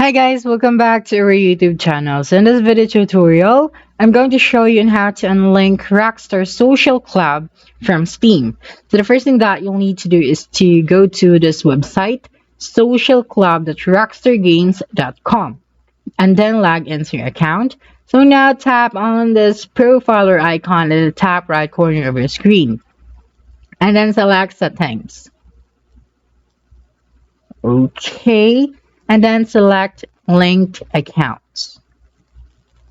Hi guys, welcome back to our YouTube channel. So in this video tutorial, I'm going to show you on how to unlink Rockstar Social Club from Steam. So the first thing that you'll need to do is to go to this website, socialclub.rockstargames.com, and then log into your account. So now tap on this profiler icon in the top right corner of your screen, and then select settings. Okay, and then select linked accounts.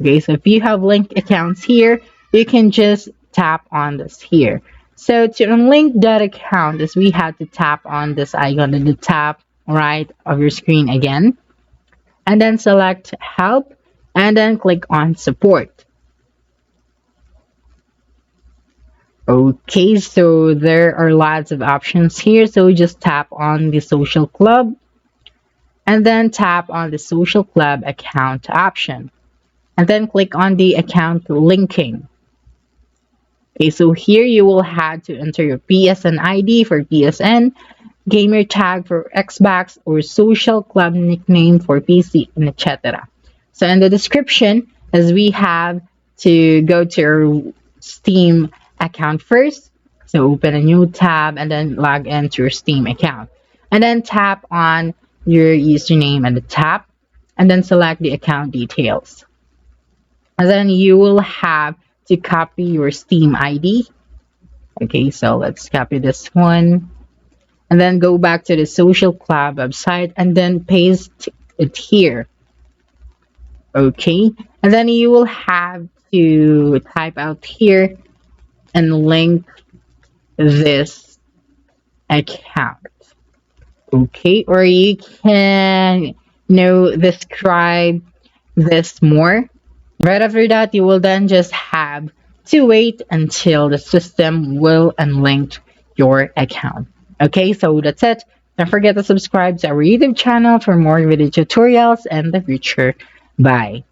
Okay, so if you have linked accounts here, you can just tap on this here. So to unlink that account is we have to tap on this icon in the top right of your screen again, and then select help, and then click on support. Okay, so there are lots of options here. So just tap on the social club, and then tap on the social club account option, and then click on the account linking. Okay, so here you will have to enter your PSN ID for PSN, gamer tag for Xbox, or social club nickname for PC, and etc. So in the description, as we have to go to your Steam account first, so open a new tab and then log into your Steam account, and then tap on your username at the top, and then select the account details. And then you will have to copy your Steam ID. Okay, so let's copy this one. And then go back to the social club website and then paste it here. Okay, and then you will have to type out here and link this account. Okay, or you can describe this more. Right after that, you will then just have to wait until the system will unlink your account. Okay, so that's it. Don't forget to subscribe to our YouTube channel for more video tutorials in the future. Bye.